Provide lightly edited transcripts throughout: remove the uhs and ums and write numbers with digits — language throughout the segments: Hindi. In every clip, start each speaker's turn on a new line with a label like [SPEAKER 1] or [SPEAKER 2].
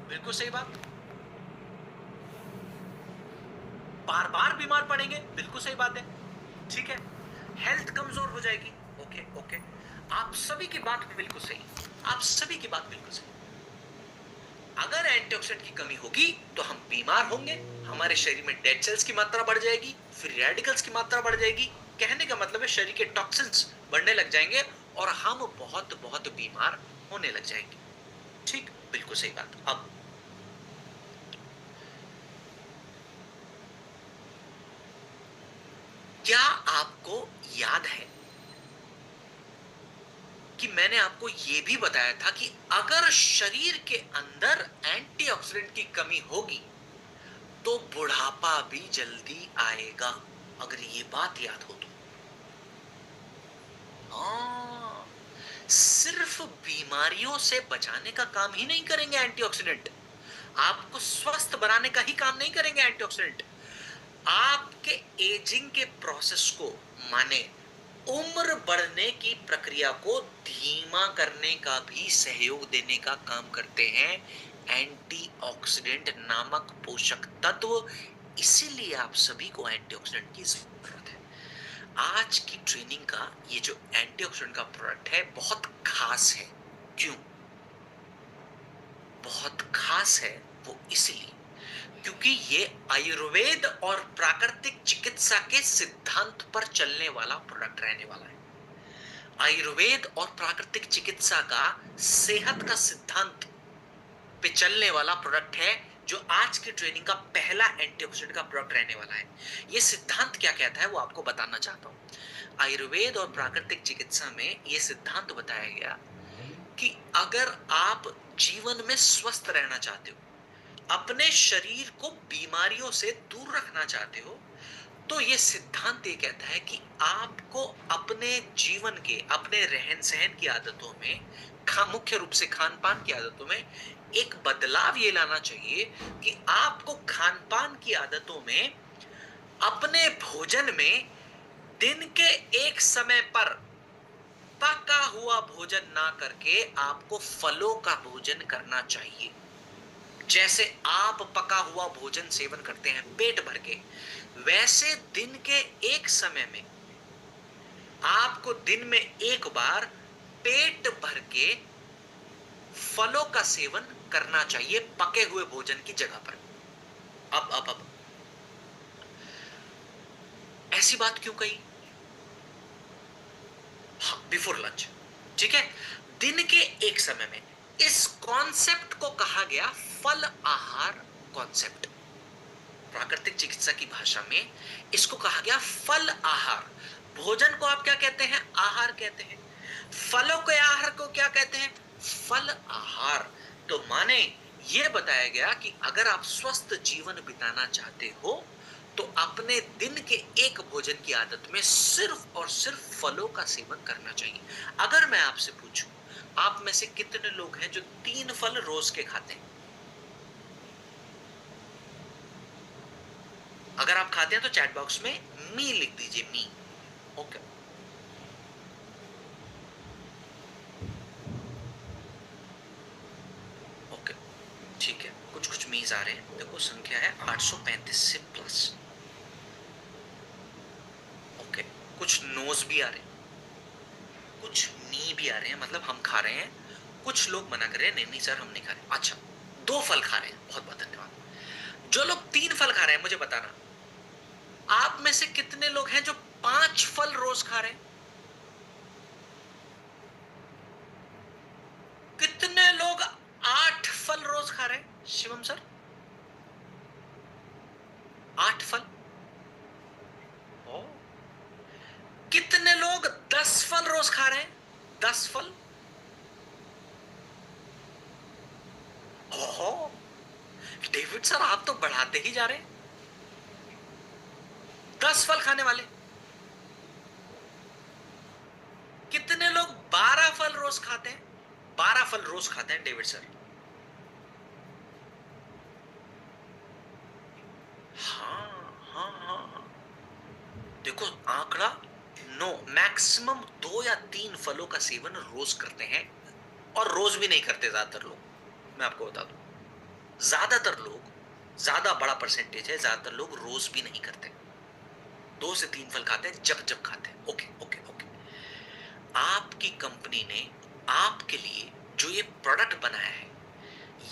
[SPEAKER 1] बिल्कुल सही बात। बार बार बीमार पड़ेंगे, बिल्कुल सही बात है। ठीक है, हेल्थ कमजोर हो जाएगी। ओके ओके, आप सभी की बात बिल्कुल सही, आप सभी की बात बिल्कुल सही। अगर एंटीऑक्सीडेंट की कमी होगी तो हम बीमार होंगे, हमारे शरीर में डेड सेल्स की मात्रा बढ़ जाएगी, फ्री रेडिकल्स की मात्रा बढ़ जाएगी। कहने का मतलब है शरीर के टॉक्सिन्स बढ़ने लग जाएंगे और हम बहुत बहुत बीमार होने लग जाएंगे। ठीक, बिल्कुल सही बात। अब क्या आपको याद है कि मैंने आपको यह भी बताया था कि अगर शरीर के अंदर एंटीऑक्सीडेंट की कमी होगी तो बुढ़ापा भी जल्दी आएगा? अगर ये बात याद हो तो। हाँ, सिर्फ बीमारियों से बचाने का काम ही नहीं करेंगे एंटीऑक्सीडेंट, आपको स्वस्थ बनाने का ही काम नहीं करेंगे एंटीऑक्सीडेंट, आपके एजिंग के प्रोसेस को, माने उम्र बढ़ने की प्रक्रिया को धीमा करने का भी सहयोग देने का काम करते हैं एंटीऑक्सीडेंट नामक पोषक तत्व। इसीलिए आप सभी को एंटीऑक्सीडेंट की जरूरत है। आज की ट्रेनिंग का ये जो एंटीऑक्सीडेंट का प्रोडक्ट है बहुत खास है। क्यों बहुत खास है? वो इसलिए क्योंकि ये आयुर्वेद और प्राकृतिक चिकित्सा के सिद्धांत पर चलने वाला प्रोडक्ट रहने वाला है। आयुर्वेद और प्राकृतिक चिकित्सा का सेहत का सिद्धांत पे चलने वाला प्रोडक्ट है जो आज की ट्रेनिंग का पहला एंटीऑक्सीडेंट का प्रोडक्ट रहने वाला है। ये सिद्धांत क्या कहता है वो आपको बताना चाहता हूं। आयुर्वेद और प्राकृतिक चिकित्सा में यह सिद्धांत बताया गया कि अगर आप जीवन में स्वस्थ रहना चाहते हो, अपने शरीर को बीमारियों से दूर रखना चाहते हो, तो यह सिद्धांत ये कहता है कि आपको अपने जीवन के, अपने रहन सहन की आदतों में, मुख्य रूप से खान पान की आदतों में एक बदलाव ये लाना चाहिए कि आपको खान पान की आदतों में, अपने भोजन में दिन के एक समय पर पका हुआ भोजन ना करके आपको फलों का भोजन करना चाहिए। जैसे आप पका हुआ भोजन सेवन करते हैं पेट भर के, वैसे दिन के एक समय में आपको दिन में एक बार पेट भर के फलों का सेवन करना चाहिए पके हुए भोजन की जगह पर। अब ऐसी बात क्यों कही? हाँ, बिफोर लंच। ठीक है, दिन के एक समय में इस कॉन्सेप्ट को कहा गया फल आहार कॉन्सेप्ट। प्राकृतिक चिकित्सा की भाषा में इसको कहा गया फल आहार। भोजन को आप क्या कहते हैं? आहार कहते हैं। फलों के आहार को क्या कहते हैं? फल आहार। तो माने यह बताया गया कि अगर आप स्वस्थ जीवन बिताना चाहते हो तो अपने दिन के एक भोजन की आदत में सिर्फ और सिर्फ फलों का सेवन करना चाहिए। अगर मैं आपसे पूछूं, आप में से कितने लोग हैं जो 3 फल रोज के खाते हैं? अगर आप खाते हैं तो चैट बॉक्स में मी लिख दीजिए, मी। ओके, ओके, ठीक है, कुछ कुछ मीज आ रहे हैं। देखो संख्या है 835 से प्लस। ओके, कुछ नोज भी आ रहे हैं, कुछ नी भी आ रहे हैं, मतलब हम खा रहे हैं। कुछ लोग मना कर रहे हैं, नहीं नहीं सर हम नहीं खा रहे। अच्छा, 2 फल खा रहे हैं, बहुत बहुत धन्यवाद। जो लोग 3 फल खा रहे हैं मुझे बताना, आप में से कितने लोग हैं जो 5 फल रोज खा रहे हैं? कितने लोग 8 फल रोज खा रहे हैं? शिवम सर, 8 फल। ओ, कितने लोग 10 फल रोज खा रहे हैं? 10 फल। ओहो, डेविड सर आप तो बढ़ाते ही जा रहे हैं। 10 फल खाने वाले। कितने लोग 12 फल रोज खाते हैं? 12 फल रोज खाते हैं डेविड सर। हाँ हाँ हाँ हाँ। देखो आंकड़ा 9, मैक्सिमम 2 या 3 फलों का सेवन रोज करते हैं, और रोज भी नहीं करते ज्यादातर लोग, मैं आपको बता दूं। ज्यादातर लोग, ज्यादा बड़ा परसेंटेज है, ज्यादातर लोग रोज भी नहीं करते, 2 से 3 फल खाते हैं जब जब खाते हैं। Okay okay okay. आपकी कंपनी ने आपके लिए जो ये प्रोडक्ट बनाया है,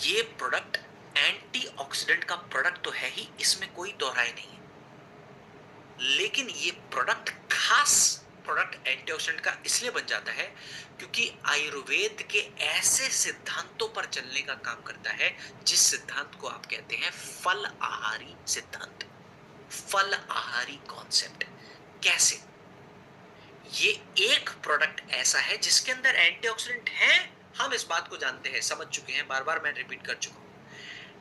[SPEAKER 1] ये प्रोडक्ट एंटीऑक्सीडेंट का प्रोडक्ट तो है ही, इसमें कोई दोहराई नहीं है, लेकिन ये प्रोडक्ट खास प्रोडक्ट एंटीऑक्सीडेंट का इसलिए बन जाता है क्योंकि आयुर्वेद के ऐसे सिद्धांतों पर चलने का काम करता है जिस सिद्धांत को आप कहते हैं फल आहारी सिद्धांत, फल आहारी कॉन्सेप्ट। कैसे? ये एक प्रोडक्ट ऐसा है जिसके अंदर एंटीऑक्सीडेंट है, हम इस बात को जानते हैं, समझ चुके हैं, बार बार मैं रिपीट कर चुका हूं।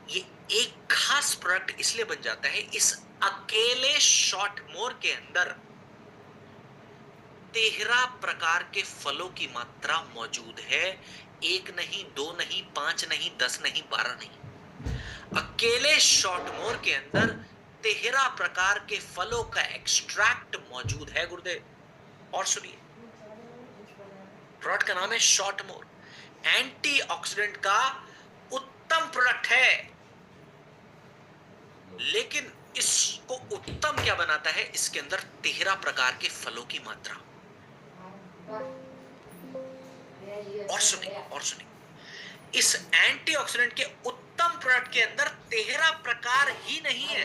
[SPEAKER 1] ये एक खास प्रोडक्ट इसलिए बन जाता है, इस अकेले शॉर्ट मोर के अंदर 13 प्रकार के फलों की मात्रा मौजूद है। 1 नहीं, 2 नहीं, 5 नहीं, 10 नहीं, 12 नहीं, अकेले शॉर्ट मोर के अंदर 13 प्रकार के फलों का एक्सट्रैक्ट मौजूद है गुरुदेव। और सुनिए, प्रोडक्ट का नाम है शॉर्ट मोर, एंटीऑक्सीडेंट का उत्तम प्रोडक्ट है। लेकिन इसको उत्तम क्या बनाता है? इसके अंदर 13 प्रकार के फलों की मात्रा। और सुनिए, इस एंटीऑक्सीडेंट के उत्तम प्रोडक्ट के अंदर 13 प्रकार ही नहीं है,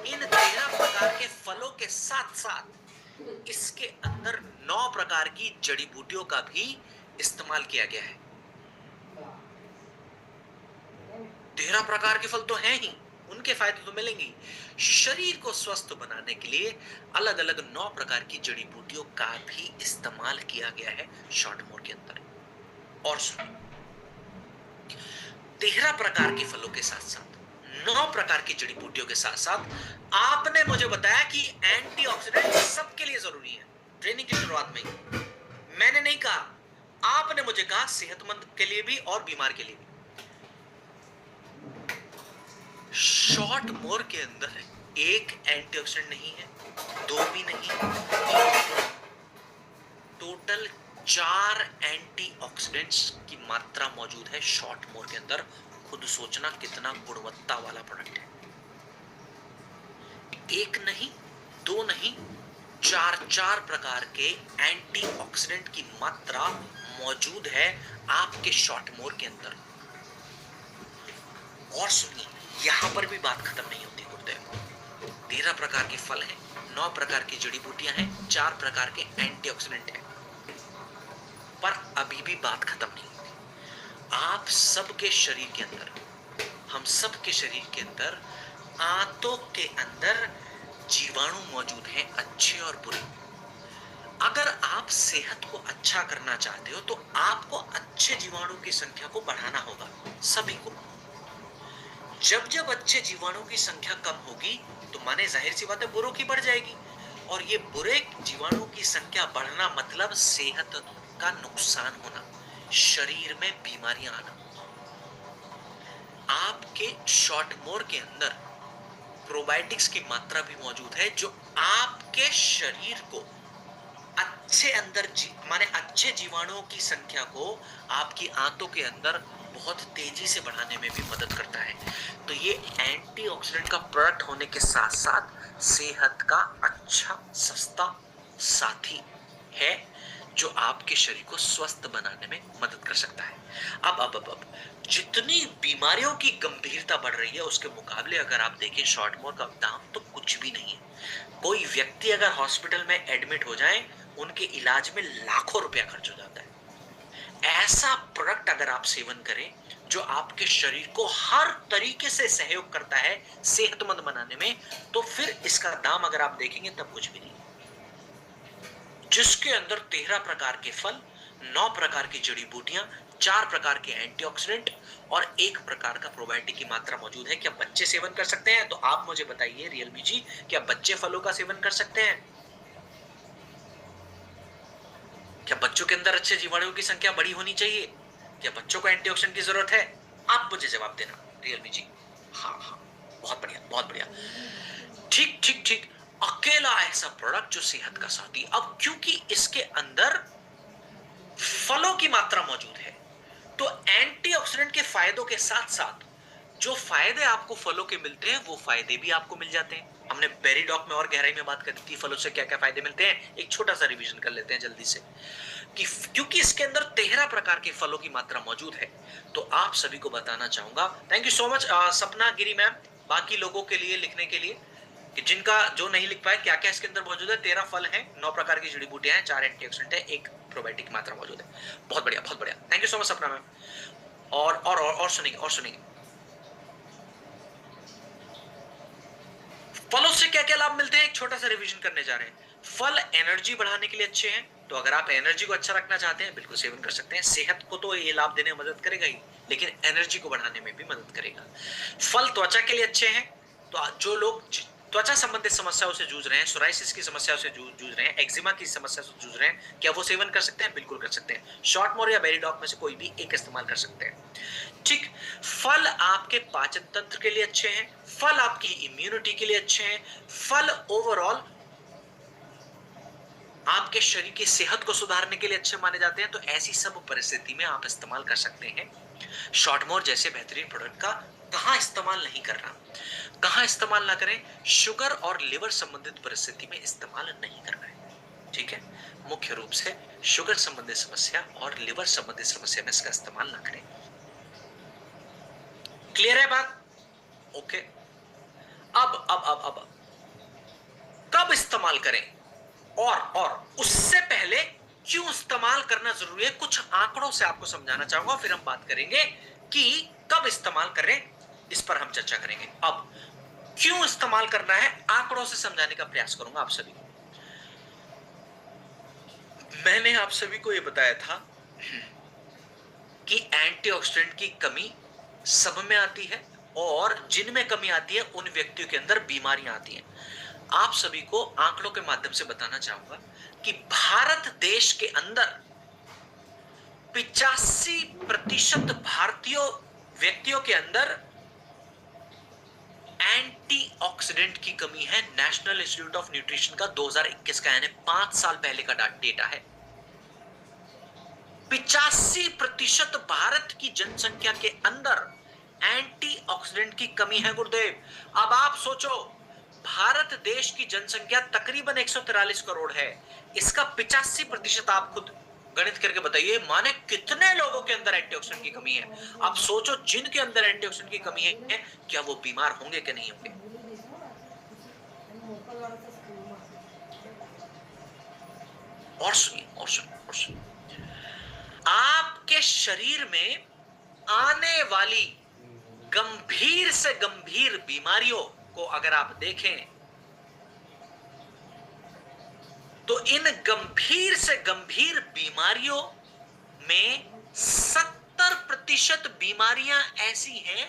[SPEAKER 1] इन 13 प्रकार के फलों के साथ साथ इसके अंदर 9 प्रकार की जड़ी बूटियों का भी इस्तेमाल किया गया है। 13 प्रकार के फल तो हैं ही, उनके फायदे तो मिलेंगे। शरीर को स्वस्थ बनाने के लिए अलग अलग 9 प्रकार की जड़ी बूटियों का भी इस्तेमाल किया गया है शॉर्ट मोर के अंदर। और सुनिए, 13 प्रकार के फलों के साथ साथ 9 प्रकार की जड़ी बूटियों के साथ साथ आपने मुझे बताया कि एंटीऑक्सीडेंट सबके लिए जरूरी है। ट्रेनिंग की शुरुआत में ही मैंने नहीं कहा, आपने मुझे कहा सेहतमंद के लिए भी और बीमार के लिए भी। शॉर्ट मोर के अंदर एक एंटीऑक्सीडेंट नहीं है, 2 भी नहीं, टोटल 4 एंटीऑक्सीडेंट्स की मात्रा मौजूद है शॉर्ट मोर के अंदर। खुद सोचना कितना गुणवत्ता वाला प्रोडक्ट है। 1 नहीं, 2 नहीं, 4 प्रकार के एंटीऑक्सीडेंट की मात्रा मौजूद है आपके शॉर्ट मोर के अंदर। और सुनिए, यहां पर भी बात खत्म नहीं होती गुरुदेव। 13 प्रकार के फल हैं, 9 प्रकार की जड़ी बूटियां हैं, 4 प्रकार के एंटीऑक्सीडेंट हैं, पर अभी भी बात खत्म नहीं होती। आप सबके शरीर के अंदर, हम सबके शरीर के अंदर, आंतों के अंदर जीवाणु मौजूद हैं, अच्छे और बुरे। अगर आप सेहत को अच्छा करना चाहते हो तो आपको अच्छे जीवाणु की संख्या को बढ़ाना होगा, सभी को। जब जब अच्छे जीवाणु की संख्या कम होगी तो माने जाहिर सी बात है बुरों की बढ़ जाएगी, और ये बुरे जीवाणु की संख्या बढ़ना मतलब सेहत का नुकसान होना, शरीर में बीमारियां आना। आपके शॉर्ट मोर के अंदर प्रोबायोटिक्स की मात्रा भी मौजूद है जो आपके शरीर को अच्छे अंदर माने अच्छे जीवाणुओं की संख्या को आपकी आंतों के अंदर बहुत तेजी से बढ़ाने में भी मदद करता है। तो ये एंटीऑक्सीडेंट का प्रोडक्ट होने के साथ साथ सेहत का अच्छा सस्ता साथी है जो आपके शरीर को स्वस्थ बनाने में मदद कर सकता है। अब जितनी बीमारियों की गंभीरता बढ़ रही है उसके मुकाबले अगर आप देखें शॉर्ट मोर का दाम तो कुछ भी नहीं है। कोई व्यक्ति अगर हॉस्पिटल में एडमिट हो जाए उनके इलाज में लाखों रुपया खर्च हो जाता है। ऐसा प्रोडक्ट अगर आप सेवन करें जो आपके शरीर को हर तरीके से सहयोग करता है सेहतमंद बनाने में, तो फिर इसका दाम अगर आप देखेंगे तब कुछ भी नहीं। जिसके अंदर 13 प्रकार के फल, 9 प्रकार की जड़ी बूटियां, 4 प्रकार के एंटीऑक्सीडेंट और 1 प्रकार का प्रोबायोटिक की मात्रा मौजूद है। क्या बच्चे सेवन कर सकते हैं? तो आप मुझे बताइए रियलमी जी, क्या बच्चे फलों का सेवन कर सकते हैं? क्या बच्चों के अंदर अच्छे जीवाणुओं की संख्या बड़ी होनी चाहिए? क्या बच्चों को एंटीऑक्सीडेंट की जरूरत है? आप मुझे जवाब देना रियलमी जी। हाँ, बहुत बढ़िया, बहुत बढ़िया, ठीक ठीक ठीक। अकेला ऐसा प्रोडक्ट जो सेहत का साथी। अब क्योंकि इसके अंदर फलों की मात्रा मौजूद है तो एंटीऑक्सीडेंट के फायदों के साथ साथ जो फायदे आपको फलों के मिलते हैं वो फायदे भी आपको मिल जाते हैं। हमने बेरीडॉक में और गहराई में बात करी थी फलों से क्या क्या फायदे मिलते हैं, एक छोटा सा रिवीजन कर लेते हैं जल्दी से कि क्योंकि इसके अंदर 13 प्रकार के फलों की मात्रा मौजूद है तो आप सभी को बताना चाहूंगा। थैंक यू सो मच सपना गिरी मैम, बाकी लोगों के लिए लिखने के लिए कि जिनका जो नहीं लिख पाए क्या क्या इसके अंदर मौजूद है। 13 फल हैं, 9 प्रकार की जड़ी बूटियां हैं, 4 एंटीऑक्सीडेंट है, 1 प्रोबायोटिक मात्रा मौजूद है। बहुत बढ़िया बहुत बढ़िया, थैंक यू सो मच सपना मैम। और सुनेंगे और सुनेंगे फलों से क्या क्या लाभ मिलते हैं, एक छोटा सा रिवीजन करने जा रहे हैं। फल एनर्जी बढ़ाने के लिए अच्छे हैं, तो अगर आप एनर्जी को अच्छा रखना चाहते हैं बिल्कुल सेवन कर सकते हैं। सेहत को तो ये लाभ देने में मदद करेगा ही, लेकिन एनर्जी को बढ़ाने में भी मदद करेगा। फल त्वचा के लिए अच्छे हैं, तो जो लोग त्वचा संबंधित समस्याओं से जूझ रहे हैं, सोराइसिस की समस्याओं से जूझ रहे हैं, एक्जिमा की समस्या से जूझ रहे हैं, क्या वो सेवन कर सकते हैं? बिल्कुल कर सकते हैं। शॉर्ट मोर या बेरीडॉक में से कोई भी एक इस्तेमाल कर सकते हैं। ठीक, फल आपके पाचन तंत्र के लिए अच्छे हैं, फल आपकी इम्यूनिटी के लिए अच्छे हैं, फल ओवरऑल आपके शरीर की सेहत को सुधारने के लिए अच्छे माने जाते हैं। तो ऐसी सब परिस्थिति में आप इस्तेमाल कर सकते हैं। शॉर्टमोर जैसे बेहतरीन प्रोडक्ट का कहां इस्तेमाल नहीं करना, कहां इस्तेमाल ना करें, शुगर और लिवर संबंधित परिस्थिति में इस्तेमाल नहीं करना है। ठीक है, मुख्य रूप से शुगर संबंधित समस्या और लिवर संबंधित समस्या में इसका इस्तेमाल ना करें। क्लियर है बात? ओके, अब कब इस्तेमाल करें और उससे पहले क्यों इस्तेमाल करना जरूरी है, कुछ आंकड़ों से आपको समझाना चाहूंगा, फिर हम बात करेंगे कि कब इस्तेमाल करें, इस पर हम चर्चा करेंगे। अब क्यों इस्तेमाल करना है आंकड़ों से समझाने का प्रयास करूंगा आप सभी को। मैंने आप सभी को यह बताया था कि एंटीऑक्सीडेंट की कमी सब में आती है और जिनमें कमी आती है उन व्यक्तियों के अंदर बीमारियां आती हैं। आप सभी को आंकड़ों के माध्यम से बताना चाहूंगा कि भारत देश के अंदर 85% भारतीय व्यक्तियों के अंदर एंटीऑक्सीडेंट की कमी है। नेशनल इंस्टीट्यूट ऑफ न्यूट्रिशन का 2021 का यानी 5 साल पहले का डेटा है। 85% भारत की जनसंख्या के अंदर एंटीऑक्सीडेंट की कमी है गुरुदेव। अब आप सोचो, भारत देश की जनसंख्या तकरीबन 143 करोड़ है, इसका 85% आप खुद गणित करके बताइए, माने कितने लोगों के अंदर एंटीऑक्सीडेंट की कमी है। आप सोचो, जिनके अंदर एंटीऑक्सीडेंट की कमी है क्या वो बीमार होंगे कि नहीं होंगे? और सुनिए और सुनिए और सुनिए, आपके शरीर में आने वाली गंभीर से गंभीर बीमारियों को अगर आप देखें तो इन गंभीर से गंभीर बीमारियों में 70% बीमारियां ऐसी हैं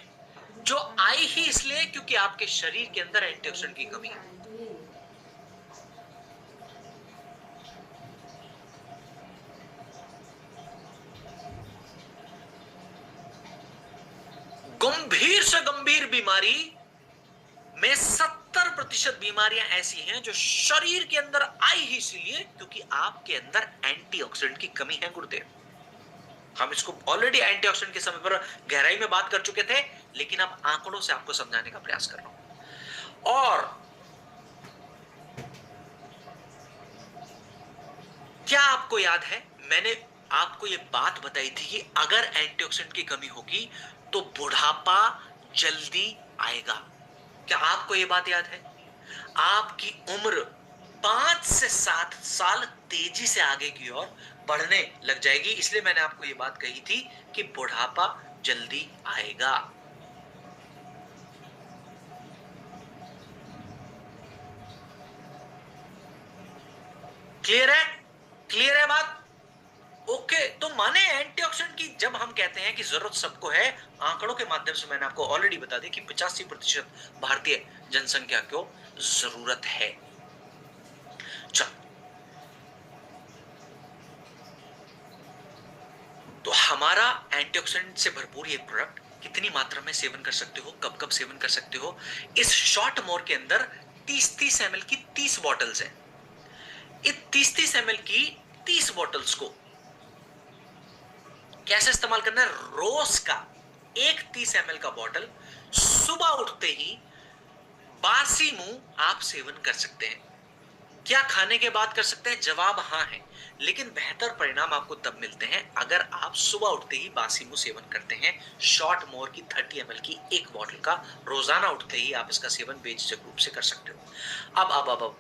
[SPEAKER 1] जो आई ही इसलिए क्योंकि आपके शरीर के अंदर एंटीऑक्सीडेंट की कमी है। गंभीर से गंभीर बीमारी में 70% बीमारियां ऐसी हैं जो शरीर के अंदर आई ही इसलिए क्योंकि आपके अंदर एंटीऑक्सीडेंट की कमी है गुरुदेव। हम इसको ऑलरेडी एंटीऑक्सीडेंट के समय पर गहराई में बात कर चुके थे, लेकिन अब आंकड़ों से आपको समझाने का प्रयास कर रहा हूं। और क्या आपको याद है मैंने आपको यह बात बताई थी कि अगर एंटीऑक्सीडेंट की कमी होगी तो बुढ़ापा जल्दी आएगा? क्या आपको यह बात याद है? आपकी उम्र 5 से 7 साल तेजी से आगे की ओर बढ़ने लग जाएगी, इसलिए मैंने आपको यह बात कही थी कि बुढ़ापा जल्दी आएगा। क्लियर है? क्लियर है बात? ओके, तो माने एंटीऑक्सीडेंट की जब हम कहते हैं कि जरूरत सबको है, आंकड़ों के माध्यम से मैंने आपको ऑलरेडी बता दिया कि 85% भारतीय जनसंख्या को जरूरत है। चल, तो हमारा एंटीऑक्सीडेंट से भरपूर ये प्रोडक्ट कितनी मात्रा में सेवन कर सकते हो, कब कब सेवन कर सकते हो? इस शॉर्ट मोर के अंदर 30-30 ml की 30 बॉटल्स हैं। इस 30-30 ml की 30 बॉटल्स को कैसे इस्तेमाल करना है? रोज का एक 30 ml का बॉटल उठते ही बासी मुंह आप सेवन कर सकते हैं। क्या खाने के बाद कर सकते हैं? जवाब हाँ है, लेकिन बेहतर परिणाम आपको तब मिलते हैं अगर आप सुबह उठते ही बासी मुंह सेवन करते हैं। शॉर्ट मोर की 30 ml की एक बॉटल का रोजाना उठते ही आप इसका सेवन बेझिझक रूप से कर सकते हो। अब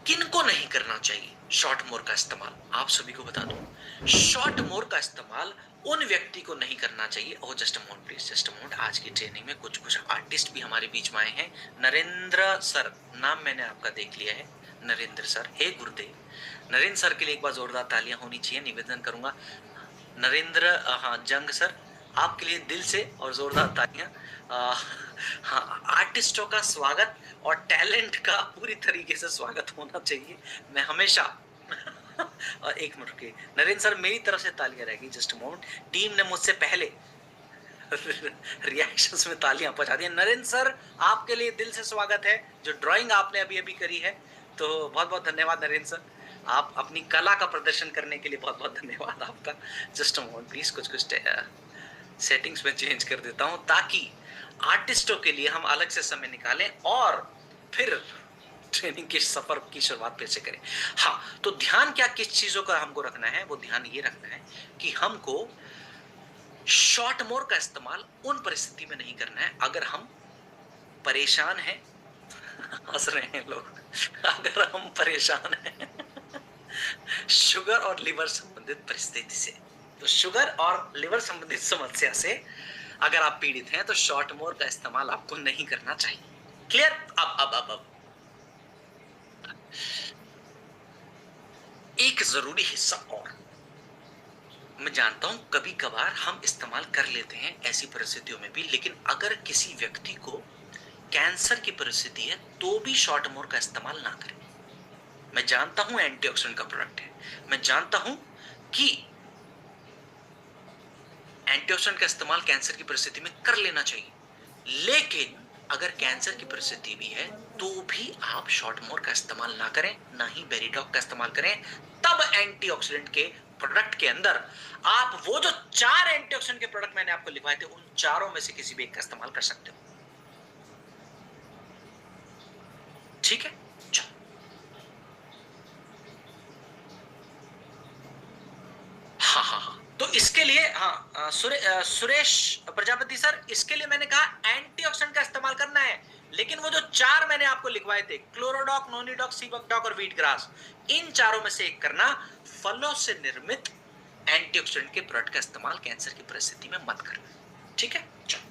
[SPEAKER 1] किनको नहीं करना चाहिए शॉर्ट मोर का इस्तेमाल, आप सभी को बता दूं। शॉर्ट मोर का इस्तेमाल उन व्यक्ति को नहीं करना चाहिए। Oh just a moment please, just a moment. आज की ट्रेनिंग में कुछ आर्टिस्ट भी हमारे बीच में आए हैं। नरेंद्र सर, नाम मैंने आपका देख लिया है, नरेंद्र सर। हे गुरुदेव, नरेंद्र सर के लिए एक बार जोरदार तालियां होनी चाहिए, निवेदन करूंगा। नरेंद्र, हाँ जंग सर, आपके लिए दिल से और जोरदार तालियां। हाँ, आर्टिस्टों का स्वागत और टैलेंट का पूरी तरीके से स्वागत होना चाहिए। मैं हमेशा और एक मिनट के नरेंद्र सर, मेरी तरफ से तालियां रहेगी, जस्ट मोमेंट। टीम ने मुझसे पहले रिएक्शंस में तालियां पहुंचा दी। नरेंद्र सर, आपके लिए दिल से स्वागत है, जो ड्राइंग आपने अभी अभी करी है, तो बहुत बहुत धन्यवाद नरेंद्र सर। आप अपनी कला का प्रदर्शन करने के लिए बहुत बहुत धन्यवाद आपका। जस्ट मोमेंट प्लीज, कुछ सेटिंग्स में चेंज कर देता हूं ताकि आर्टिस्टों के लिए हम अलग से समय निकालें और फिर ट्रेनिंग के सफर की शुरुआत फिर से करें। हाँ, तो ध्यान क्या किस चीजों का हमको रखना है? वो ध्यान ये रखना है कि हमको शॉर्ट मोर का इस्तेमाल उन परिस्थिति में नहीं करना है अगर हम परेशान हैं। हंस रहे हैं लोग। अगर हम परेशान हैं शुगर और लिवर संबंधित परिस्थिति से, तो शुगर और लिवर संबंधित समस्या से अगर आप पीड़ित हैं तो शॉर्ट मोर का इस्तेमाल आपको नहीं करना चाहिए। क्लियर? अब एक जरूरी हिस्सा और, मैं जानता हूं कभी कभार हम इस्तेमाल कर लेते हैं ऐसी परिस्थितियों में भी, लेकिन अगर किसी व्यक्ति को कैंसर की परिस्थिति है तो भी शॉर्ट मोर का इस्तेमाल ना करें। मैं जानता हूं एंटीऑक्सीडेंट का प्रोडक्ट है, मैं जानता हूं कि एंटीऑक्सीडेंट का इस्तेमाल कैंसर की परिस्थिति में कर लेना चाहिए, लेकिन अगर कैंसर की परिस्थिति भी है तो भी आप शॉर्ट मोर का इस्तेमाल ना करें, ना ही बेरीडॉक का इस्तेमाल करें। तब एंटीऑक्सीडेंट के प्रोडक्ट के अंदर आप वो जो 4 एंटीऑक्सीडेंट के प्रोडक्ट मैंने आपको लिखवाए थे, उन चारों में से किसी भी एक का इस्तेमाल कर सकते हो। ठीक है, चलो। हाँ, तो इसके लिए सुरेश प्रजापति सर, इसके लिए मैंने कहा एंटीऑक्सीडेंट का इस्तेमाल करना है, लेकिन वो जो 4 मैंने आपको लिखवाए थे, क्लोरोडॉक, नोनिडॉक, सीबकडॉक और वीट ग्रास, इन चारों में से एक करना। फलों से निर्मित एंटीऑक्सीडेंट के प्रोडक्ट का इस्तेमाल कैंसर की परिस्थिति में मत करना। ठीक है, चलो।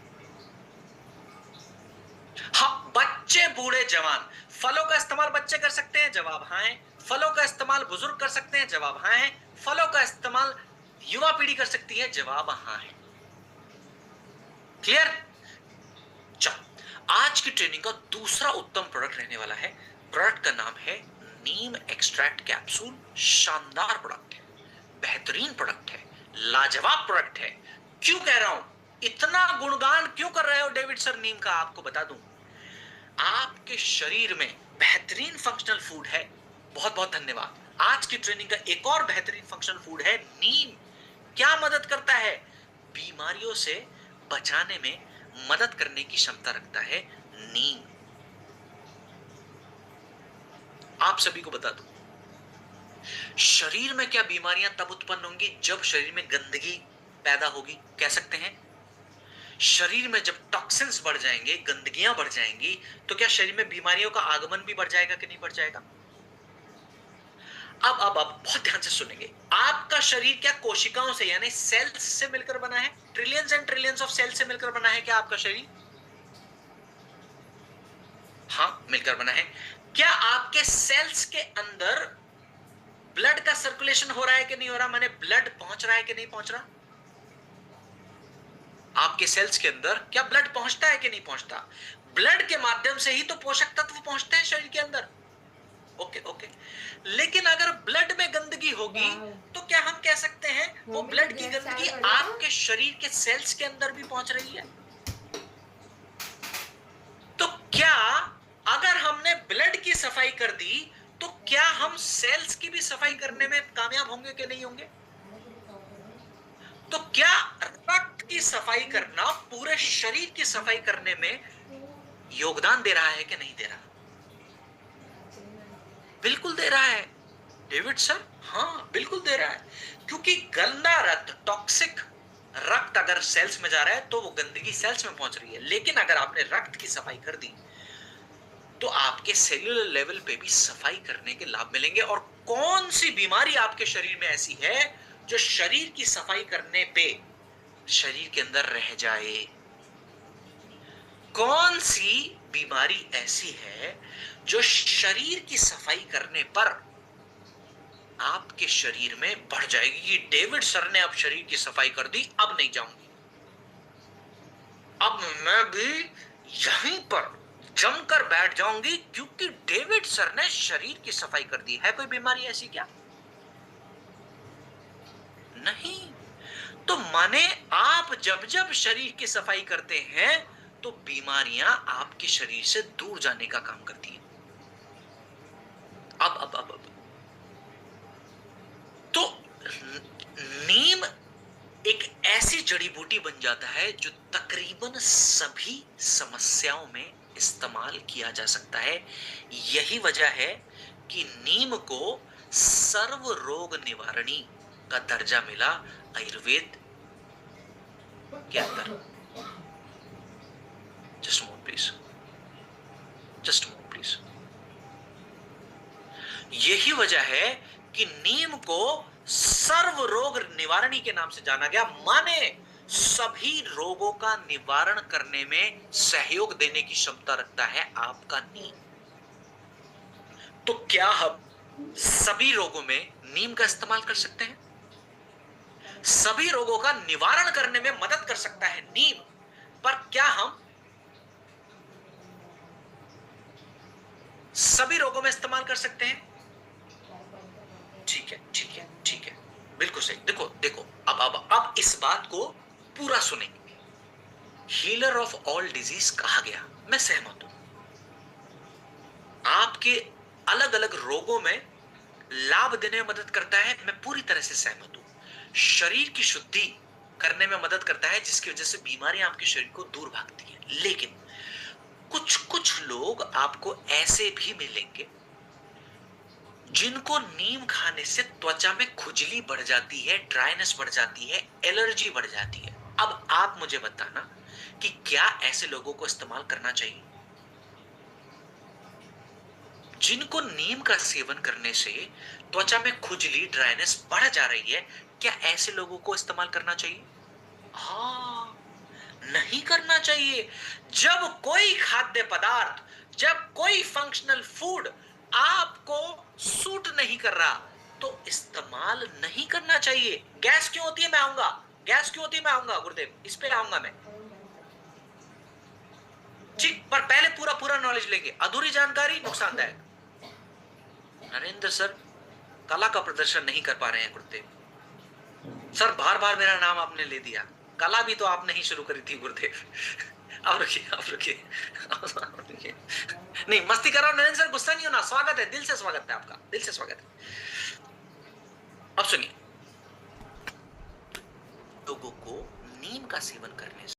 [SPEAKER 1] हाँ, बच्चे, बूढ़े, जवान, फलों का इस्तेमाल बच्चे कर सकते हैं, जवाब हाँ है। फलों का इस्तेमाल बुजुर्ग कर सकते हैं, जवाब हाँ है। फलों का इस्तेमाल युवा पीढ़ी कर सकती है, जवाब हाँ है। क्लियर? चलो, आज की ट्रेनिंग का दूसरा उत्तम प्रोडक्ट रहने वाला है। प्रोडक्ट का नाम है नीम एक्सट्रैक्ट कैप्सूल। शानदार प्रोडक्ट है, बेहतरीन प्रोडक्ट है, लाजवाब प्रोडक्ट है। क्यों कह रहा हूं, इतना गुणगान क्यों कर रहे हो डेविड सर नीम का? आपको बता दूं, आपके शरीर में बेहतरीन फंक्शनल फूड है। बहुत बहुत धन्यवाद। आज की ट्रेनिंग का एक और बेहतरीन फंक्शनल फूड है नीम। क्या मदद करता है? बीमारियों से बचाने में मदद करने की क्षमता रखता है नीम। आप सभी को बता दूं, शरीर में क्या बीमारियां तब उत्पन्न होंगी जब शरीर में गंदगी पैदा होगी। कह सकते हैं शरीर में जब टॉक्सिन्स बढ़ जाएंगे, गंदगियां बढ़ जाएंगी, तो क्या शरीर में बीमारियों का आगमन भी बढ़ जाएगा कि नहीं बढ़ जाएगा? अब बहुत ध्यान से सुनेंगे। आपका शरीर क्या कोशिकाओं से यानी सेल्स से मिलकर बना है? Trillions and trillions of cells से मिलकर बना है क्या आपका शरीर? हाँ, मिलकर बना है। क्या आपके सेल्स के अंदर ब्लड का सर्कुलेशन हो रहा है कि नहीं हो रहा? माने ब्लड पहुंच रहा है कि नहीं पहुंच रहा? आपके सेल्स के अंदर क्या ब्लड पहुंचता है कि नहीं पहुंचता? ब्लड के माध्यम से ही तो पोषक तत्व पहुंचते हैं शरीर के अंदर। ओके, लेकिन अगर ब्लड में गंदगी होगी तो क्या हम कह सकते हैं वो ब्लड की गंदगी आपके शरीर के सेल्स के अंदर भी पहुंच रही है? तो क्या अगर हमने ब्लड की सफाई कर दी तो क्या हम सेल्स की भी सफाई करने में कामयाब होंगे कि नहीं होंगे? तो क्या रक्त की सफाई करना पूरे शरीर की सफाई करने में योगदान दे रहा है कि नहीं दे रहा? बिल्कुल दे रहा है डेविड सर, हाँ बिल्कुल दे रहा है। क्योंकि गंदा रक्त, टॉक्सिक रक्त अगर सेल्स में जा रहा है तो वो गंदगी सेल्स में पहुंच रही है, लेकिन अगर आपने रक्त की सफाई कर दी तो आपके सेल्यूलर लेवल पे भी सफाई करने के लाभ मिलेंगे। और कौन सी बीमारी आपके शरीर में ऐसी है जो शरीर की सफाई करने पे शरीर के अंदर रह जाए? कौन सी बीमारी ऐसी है जो शरीर की सफाई करने पर आपके शरीर में बढ़ जाएगी कि डेविड सर ने अब शरीर की सफाई कर दी, अब नहीं जाऊंगी, अब मैं भी यहीं पर जमकर बैठ जाऊंगी क्योंकि डेविड सर ने शरीर की सफाई कर दी है? कोई बीमारी ऐसी क्या? नहीं। तो माने आप जब जब शरीर की सफाई करते हैं तो बीमारियां आपके शरीर से दूर जाने का काम करती हैं। अब तो नीम एक ऐसी जड़ी बूटी बन जाता है जो तकरीबन सभी समस्याओं में इस्तेमाल किया जा सकता है। यही वजह है कि नीम को सर्व रोग निवारणी का दर्जा मिला आयुर्वेद के अंदर। Just more please, just more please. यही वजह है कि नीम को सर्व रोग निवारणी के नाम से जाना गया, माने सभी रोगों का निवारण करने में सहयोग देने की क्षमता रखता है आपका नीम। तो क्या हम सभी रोगों में नीम का इस्तेमाल कर सकते हैं? सभी रोगों का निवारण करने में मदद कर सकता है नीम, पर क्या हम सभी रोगों में इस्तेमाल कर सकते हैं? ठीक है, ठीक है, ठीक है, बिल्कुल सही। देखो देखो, अब इस बात को पूरा सुनेंगे। हीलर ऑफ ऑल डिजीज कहा गया, मैं सहमत हूं। आपके अलग अलग रोगों में लाभ देने में मदद करता है, मैं पूरी तरह से सहमत हूं। शरीर की शुद्धि करने में मदद करता है जिसकी वजह से बीमारियां आपके शरीर को दूर भागती हैं। लेकिन कुछ कुछ लोग आपको ऐसे भी मिलेंगे जिनको नीम खाने से त्वचा में खुजली बढ़ जाती है, ड्राइनेस बढ़ जाती है, एलर्जी बढ़ जाती है। अब आप मुझे बताना कि क्या ऐसे लोगों को इस्तेमाल करना चाहिए? जिनको नीम का सेवन करने से त्वचा में खुजली, ड्राइनेस बढ़ जा रही है, क्या ऐसे लोगों को इस्तेमाल करना चाहिए? हाँ, नहीं करना चाहिए। जब कोई खाद्य पदार्थ, जब कोई फंक्शनल फूड आपको सूट नहीं कर रहा तो इस्तेमाल नहीं करना चाहिए। गैस क्यों होती है? मैं आऊंगा। गैस क्यों होती है? मैं आऊंगा गुरुदेव, इस पे आऊंगा मैं। ठीक, पर पहले पूरा पूरा नॉलेज लेंगे। अधूरी जानकारी नुकसानदायक। नरेंद्र सर कला का प्रदर्शन नहीं कर पा रहे हैं गुरुदेव। सर बार बार मेरा नाम आपने ले दिया, कला भी तो आपने ही शुरू करी थी गुरुदेव। अब रुकिए, अब रुकिए, नहीं मस्ती कर रहा हूं नरेंद्र सर, गुस्सा नहीं होना। स्वागत है, दिल से स्वागत है आपका, दिल से स्वागत है। अब सुनिए, लोगों को नीम का सेवन करने से